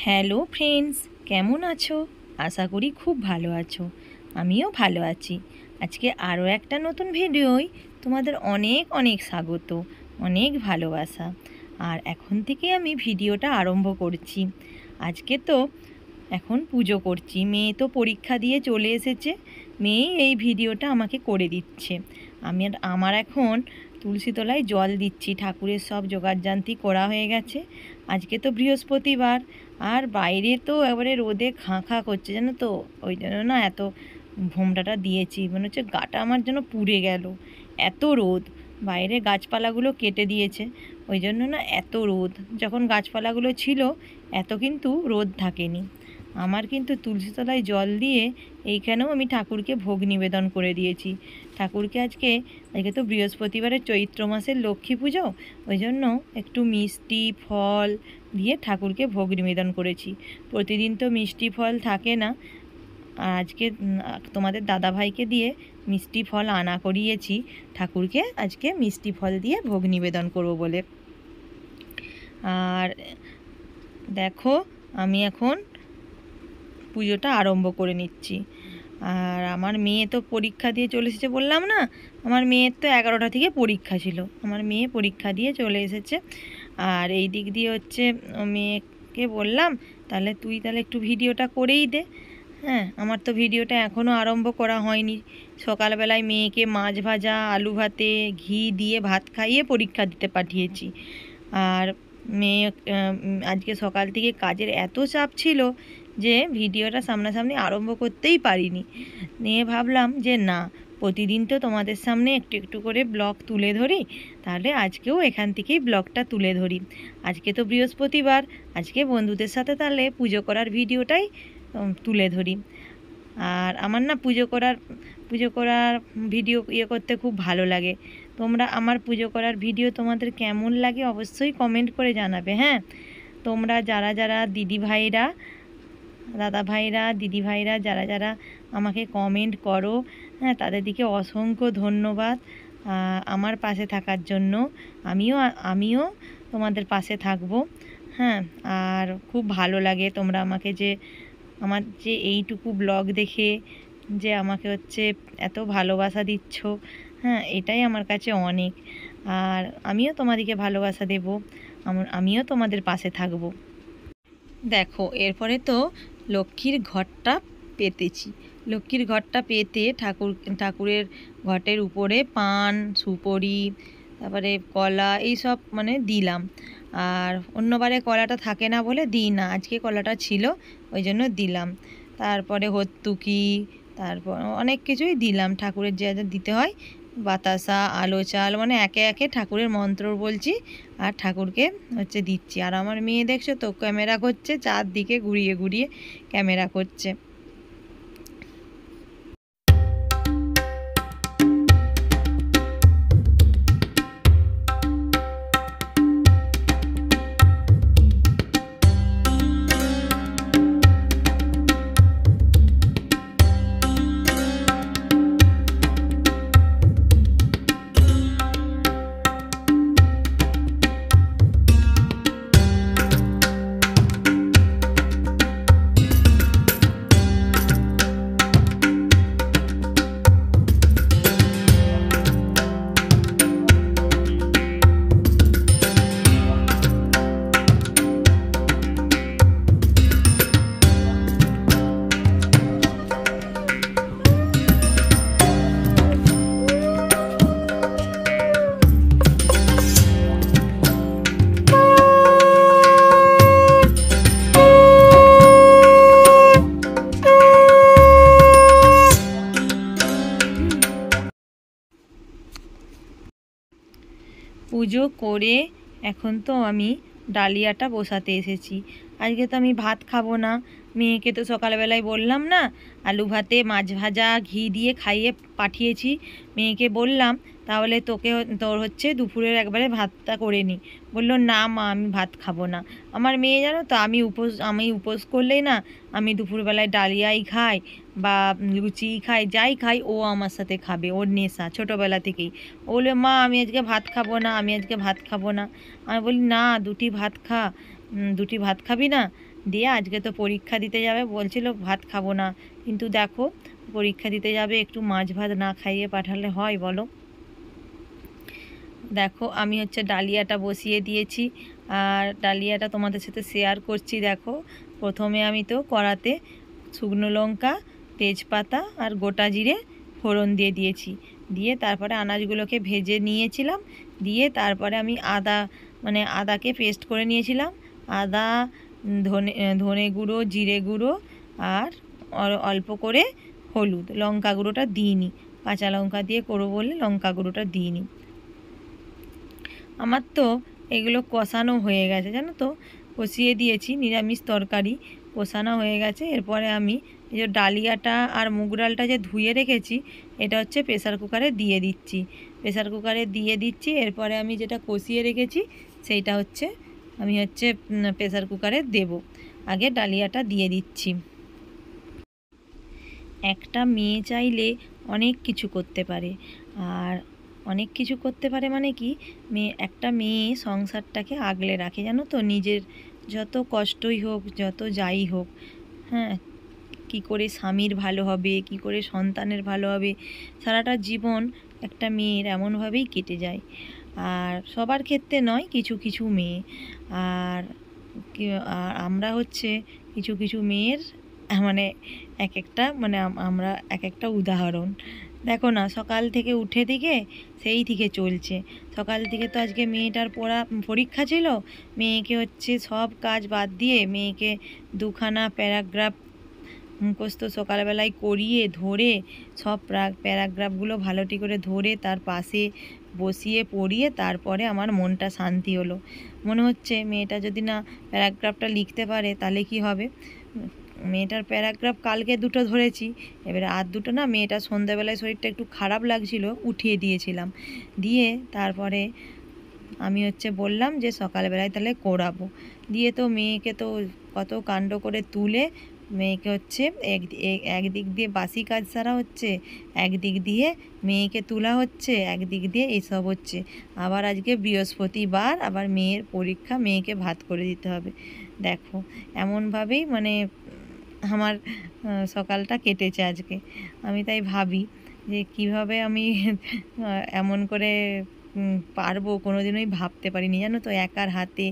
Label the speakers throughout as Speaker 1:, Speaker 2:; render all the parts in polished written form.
Speaker 1: Hello friends, কেমন আছো? আশা করি খুব ভালো আছো। আমিও ভালো আছি। আজকে আরও একটা নতুন ভিডিওয় তোমাদের অনেক অনেক স্বাগত, অনেক ভালোবাসা। আর এখন থেকে আমি ভিডিওটা আরম্ভ করছি। আজকে তো এখন পুজো করছি। মেয়ে তো পরীক্ষা দিয়ে চলে এসেছে, মেয়েই এই ভিডিওটা আমাকে করে দিচ্ছে। আমার এখন তুলসী তলায় জল দিচ্ছি। ঠাকুরের সব জোগাড়যন্ত্রী করা হয়ে গেছে। আজকে তো বৃহস্পতিবার, আর বাইরে তো এবারে রোদে খাঁ খাঁ করছে, জানো তো। ওই জন্য না এত ঘোমটাটা দিয়েছি, মনে হচ্ছে গাটা আমার যেন পুড়ে গেল, এত রোদ। বাইরে গাছপালাগুলো কেটে দিয়েছে, ওই জন্য না এত রোদ। যখন গাছপালাগুলো ছিল এত কিন্তু রোদ থাকেনি। আমার কিন্তু তুলসী তলায় জল দিয়ে এইখানেও আমি ঠাকুরকে ভোগ নিবেদন করে দিয়েছি। ঠাকুরকে আজকে তো বৃহস্পতিবারের চৈত্র মাসের লক্ষ্মী পুজো, ওই জন্য একটু মিষ্টি ফল দিয়ে ঠাকুরকে ভোগ নিবেদন করেছি। প্রতিদিন তো মিষ্টি ফল থাকে না, আর আজকে তোমাদের দাদাভাইকে দিয়ে মিষ্টি ফল আনা করিয়েছি। ঠাকুরকে আজকে মিষ্টি ফল দিয়ে ভোগ নিবেদন করব বলে। আর দেখো, আমি এখন পুজোটা আরম্ভ করে নিচ্ছি। আর আমার মেয়ে তো পরীক্ষা দিয়ে চলে এসেছে, বললাম না আমার মেয়ের তো 11টা থেকে পরীক্ষা ছিল। আমার মেয়ে পরীক্ষা দিয়ে চলে এসেছে। আর এই দিক দিয়ে হচ্ছে মেয়েকে বললাম, তাহলে তুই তাহলে একটু ভিডিওটা করেই দে। হ্যাঁ, আমার তো ভিডিওটা এখনও আরম্ভ করা হয়নি। সকালবেলায় মেয়েকে মাছ ভাজা, আলু ভাতে ঘি দিয়ে ভাত খাইয়ে পরীক্ষা দিতে পাঠিয়েছি। আর মেয়ে আজকে সকাল থেকে কাজের এত চাপ ছিল যে ভিডিওটা সামনাসামনি আরম্ভ করতেই পারিনি। নিয়ে ভাবলাম যে না, প্রতিদিন তো তোমাদের সামনে একটু একটু করে ব্লগ তুলে ধরি, তাহলে আজকেও এখান থেকেই ব্লগটা তুলে ধরি। আজকে তো বৃহস্পতিবার, আজকে বন্ধুদের সাথে তাহলে পুজো করার ভিডিওটাই তুলে ধরি। আর আমার না পুজো করার ভিডিও করতে খুব ভালো লাগে। তোমরা আমার পুজো করার ভিডিও তোমাদের কেমন লাগে অবশ্যই কমেন্ট করে জানাবে। হ্যাঁ, তোমরা যারা যারা দিদিভাইরা, দাদাভাইরা, দিদিভাইরা যারা যারা আমাকে কমেন্ট করো, হ্যাঁ, তাদের দিকে অসংখ্য ধন্যবাদ আমার পাশে থাকার জন্য। আমিও তোমাদের পাশে থাকবো। হ্যাঁ, আর খুব ভালো লাগে তোমরা আমাকে আমার যে এইটুকু ব্লগ দেখে যে আমাকে হচ্ছে এত ভালোবাসা দিচ্ছ, হ্যাঁ, এটাই আমার কাছে অনেক। আর আমিও তোমাদেরকে ভালোবাসা দেব, আমিও তোমাদের পাশে থাকব। দেখো, এরপরে তো লক্ষ্মীর ঘরটা পেতেছি। লক্ষ্মীর ঘরটা পেতে ঠাকুরের ঘটের উপরে পান, সুপরি, তারপরে কলা, এইসব মানে দিলাম। আর অন্যবারে কলাটা থাকে না বলে দিই না, আজকে কলাটা ছিল ওই জন্য দিলাম। তারপরে হর্তুকি, তারপর অনেক কিছুই দিলাম ঠাকুরের যা যা দিতে হয়, বাতাসা, আলো চাল, মানে একে একে ঠাকুরের মন্ত্র বলছি আর ঠাকুরকে হচ্ছে দিচ্ছি। আর আমার মেয়ে দেখছো তো ক্যামেরা করছে, চারদিকে ঘুরিয়ে ঘুরিয়ে ক্যামেরা করছে। পুজো করে এখন তো আমি ডালিয়াটা বসাতে এসেছি। আজকে তো আমি ভাত খাবো না। মেয়েকে তো সকালবেলায় বললাম না, আলু ভাতে মাছ ভাজা ঘি দিয়ে খাইয়ে পাঠিয়েছি। মেয়েকে বললাম তাহলে তোর হচ্ছে দুপুরের একবারে ভাতটা করে নি। বললো না মা, আমি ভাত খাবো না। আমার মেয়ে জানো তো, আমি উপোস করলেই না, আমি দুপুরবেলায় ডালিয়াই খাই বা লুচি খাই, যাই খাই ও আমার সাথে খাবে, ওর নেশা ছোটোবেলা থেকেই। ও বলে মা আমি আজকে ভাত খাবো না, আমি আজকে ভাত খাবো না। আমি বলি না, দুটি ভাত খাবি না, দিয়ে আজকে তো পরীক্ষা দিতে যাবে, বলছিল ভাত খাবো না, কিন্তু দেখো পরীক্ষা দিতে যাবে, একটু মাছ ভাত না খাইয়ে পাঠালে হয় বলো। দেখো আমি হচ্ছে ডালিয়াটা বসিয়ে দিয়েছি, আর ডালিয়াটা তোমাদের সাথে শেয়ার করছি। দেখো প্রথমে আমি তো কড়াতে শুকনো লঙ্কা, তেজপাতা আর গোটা জিরে ফোড়ন দিয়ে দিয়েছি, দিয়ে তারপরে আনাজগুলোকে ভেজে নিয়েছিলাম, দিয়ে তারপরে আমি আদাকে পেস্ট করে নিয়েছিলাম। আদা, ধনে গুঁড়ো, জিরে গুঁড়ো আর অল্প করে হলুদ, লঙ্কা গুঁড়োটা দিইনি, কাঁচা লঙ্কা দিয়ে করবো বলে লঙ্কা গুঁড়োটা দিইনি। আমার তো এগুলো কষানো হয়ে গেছে, জানো তো, কষিয়ে দিয়েছি, নিরামিষ তরকারি কষানো হয়ে গেছে। এরপরে আমি এই যে ডালিয়াটা আর মুগ ডালটা যে ধুয়ে রেখেছি, এটা হচ্ছে প্রেসার কুকারে দিয়ে দিচ্ছি, প্রেসার কুকারে দিয়ে দিচ্ছি। এরপরে আমি যেটা কষিয়ে রেখেছি সেইটা হচ্ছে আমি প্রেসার কুকারে দেব। আগে ডালিয়াটা দিয়ে দিচ্ছি। একটা মেয়ে চাইলে অনেক কিছু করতে পারে, আর অনেক কিছু করতে পারে মানে কি, একটা মেয়ে সংসারটাকে আগলে রাখে, জানো তো, নিজের যত কষ্টই হোক, যত যাই হোক, হ্যাঁ, কি করে স্বামীর ভালো হবে, কি করে সন্তানের ভালো হবে, সারাটা জীবন একটা মেয়ের এমনভাবেই কেটে যায়। আর সবার ক্ষেত্রে নয়, কিছু কিছু মেয়ে, আর আমরা হচ্ছে কিছু কিছু মেয়ের মানে আমরা এক একটা উদাহরণ। দেখো না, সকাল থেকে উঠে থেকে সেই থেকে চলছে। সকাল থেকে তো আজকে মেয়েটার পরীক্ষা ছিল, মেয়েকে হচ্ছে সব কাজ বাদ দিয়ে মেয়েকে দুখানা প্যারাগ্রাফ মুখস্থ সকালবেলায় করিয়ে ধরে, সব প্যারাগ্রাফগুলো ভালোটি করে ধরে তার পাশে বসিয়ে পড়িয়ে তারপরে আমার মনটা শান্তি হলো। মনে হচ্ছে মেয়েটা যদি না প্যারাগ্রাফটা লিখতে পারে তাহলে কি হবে। মেয়েটার প্যারাগ্রাফ কালকে দুটো ধরেছি, এবারে আর দুটো না, মেয়েটার সন্ধ্যাবেলায় শরীরটা একটু খারাপ লাগছিল, উঠিয়ে দিয়েছিলাম, দিয়ে তারপরে আমি বললাম যে সকালবেলায় তাহলে করাবো। দিয়ে তো মেয়েকে তো কত কাণ্ড করে তুলে মেয়েকে একদিক দিয়ে বাসি কাজ সারা হচ্ছে, একদিক দিয়ে মেয়েকে তোলা হচ্ছে, একদিক দিয়ে এসব হচ্ছে। আবার আজকে বৃহস্পতিবার, আবার মেয়ের পরীক্ষা, মেয়েকে ভাত করে দিতে হবে। দেখো এমনভাবেই আমার সকালটা কেটেছে আজকে। আমি তাই ভাবি যে কিভাবে আমি এমন করে পারবো, কোনো দিনই ভাবতে পারিনি, জানো তো, একার হাতে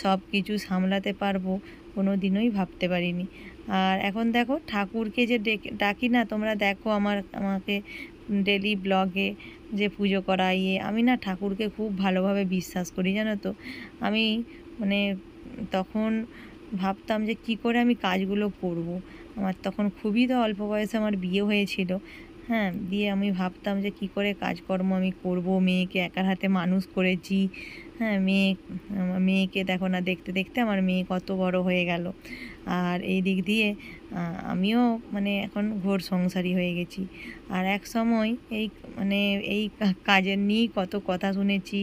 Speaker 1: সব কিছু সামলাতে পারবো কোনো দিনই ভাবতে পারিনি। আর এখন দেখো ঠাকুরকে যে ডাকি না, তোমরা দেখো আমাকে ডেলি ব্লগে যে পুজো করা, আমি না ঠাকুরকে খুব ভালোভাবে বিশ্বাস করি, জানো তো। আমি তখন ভাবতাম যে কি করে আমি কাজগুলো করব। আমার তখন খুবই তো অল্প বয়সে আমার বিয়ে হয়েছিল, হ্যাঁ, দিয়ে আমি ভাবতাম যে কি করে কাজকর্ম আমি করব, মেয়েকে একার হাতে মানুষ করেছি, হ্যাঁ, মেয়েকে দেখো না, দেখতে দেখতে আমার মেয়ে কত বড় হয়ে গেল। আর এই দিক দিয়ে আমিও এখন ঘোর সংসারী হয়ে গেছি। আর এক সময় এই কাজের নিয়েই কত কথা শুনেছি,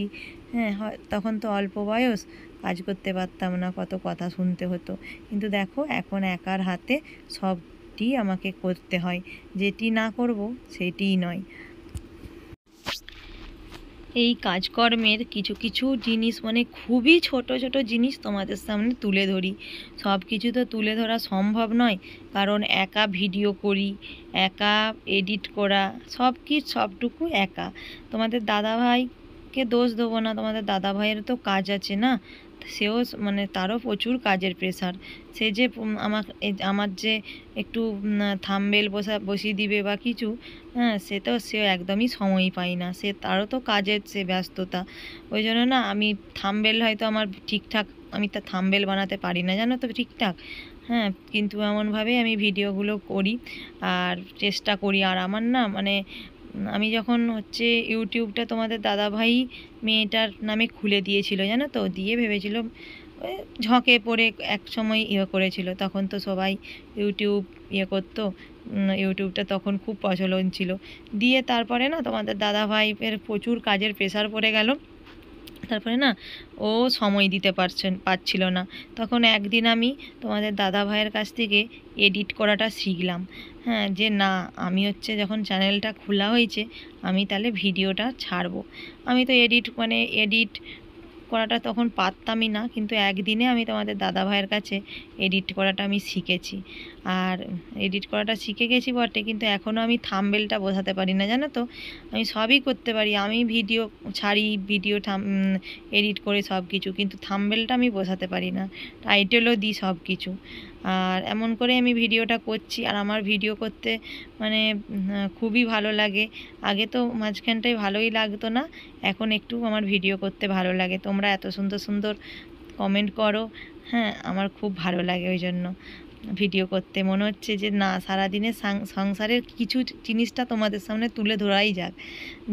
Speaker 1: হ্যাঁ, তখন তো অল্প বয়স, কাজ করতে পারতাম না, কত কথা শুনতে হতো। কিন্তু দেখো এখন একার হাতে সবটি আমাকে করতে হয়, যেটি না করব সেটিই নয়। এই কাজকর্মের কিছু কিছু জিনিস খুবই ছোট ছোট জিনিস তোমাদের সামনে তুলে ধরি। সব কিছু তো তুলে ধরা সম্ভব নয়, কারণ একা ভিডিও করি, একা এডিট করা, সবটুকু একা। তোমাদের দাদাভাইকে দোষ দেবো না, তোমাদের দাদাভাইয়ের তো কাজ আছে না, সেও তারও প্রচুর কাজের প্রেশার। সে যে আমার যে একটু থাম্বনেল বসিয়ে দিবে বা কিছু, হ্যাঁ, সে একদমই সময়ই পায় না, তারও তো কাজের সে ব্যস্ততা। ওই জন্য না আমি থাম্বনেল হয়তো আমার ঠিকঠাক, আমি তার থাম্বনেল বানাতে পারি না, জানো তো, ঠিকঠাক, হ্যাঁ, কিন্তু এমনভাবেই আমি ভিডিওগুলো করি আর চেষ্টা করি। আর আমার না আমি যখন ইউটিউবটা তোমাদের দাদাভাই মেয়েটার নামে খুলে দিয়েছিল, জানো তো, দিয়ে ভেবেছিল ঝঁকে পড়ে এক সময় করেছিল, তখন তো সবাই ইউটিউব করতো, ইউটিউবটা তখন খুব প্রচলন ছিল। দিয়ে তারপরে না তোমাদের দাদাভাইয়ের প্রচুর কাজের প্রেশার পড়ে গেল, তারপরে না ও সময় দিতে পারছিল না। তখন একদিন আমি তোমাদের দাদা ভাইয়ের কাছ থেকে এডিট করাটা শিখলাম, হ্যাঁ, যে না আমি যখন চ্যানেলটা খোলা হয়েছে আমি তাহলে ভিডিওটা ছাড়বো। আমি তো এডিট করাটা তখন পারতামই না, কিন্তু একদিনে আমি তোমাদের দাদা ভাইয়ের কাছে এডিট করাটা আমি শিখেছি। আর এডিট করাটা শিখে গেছি বটে, কিন্তু এখনও আমি থাম্বনেলটা বোঝাতে পারি না, জানো তো। আমি সবই করতে পারি, আমি ভিডিও ছাড়ি, ভিডিও এডিট করে সব কিছু, কিন্তু থাম্বনেলটা আমি বোঝাতে পারি না, টাইটেলও দিই সব কিছু। আর এমন করে আমি ভিডিওটা করছি, আর আমার ভিডিও করতে মানে খুবই ভালো লাগে। আগে তো মাঝখানটায় ভালোই লাগতো না, এখন একটু আমার ভিডিও করতে ভালো লাগে। তোমরা এত সুন্দর সুন্দর কমেন্ট করো, হ্যাঁ, আমার খুব ভালো লাগে। ওই জন্য ভিডিও করতে মনে হচ্ছে যে না, সারাদিনের সংসারের কিছু জিনিসটা তোমাদের সামনে তুলে ধরাই যাক,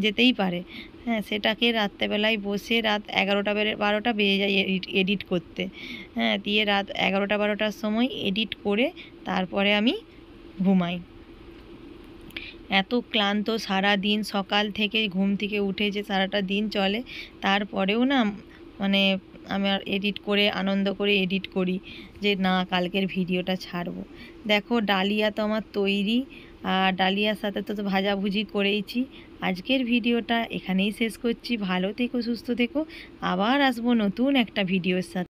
Speaker 1: যেতেই পারে। হ্যাঁ, সেটাকে রাত্রেবেলায় বসে রাত 11টা 12টা বেজে যায় এডিট করতে। হ্যাঁ, দিয়ে রাত 11টা 12টার সময় এডিট করে তারপরে আমি ঘুমাই। এত ক্লান্ত, সারা দিন সকাল থেকে ঘুম থেকে উঠে যে সারাটা দিন চলে, তারপরেও না মানে আমার এডিট করে আনন্দ করে এডিট করি যে না, কালকের ভিডিওটা ছাড়বো। দেখো ডালিয়া তো আমার তৈরি, আর ডালিয়ার সাথে তো ভাজাভুজি করেইছি। আজকের ভিডিওটা এখানেই শেষ করছি। ভালো থেকো, সুস্থ থেকো, আবার আসবো নতুন একটা ভিডিওর সাথে।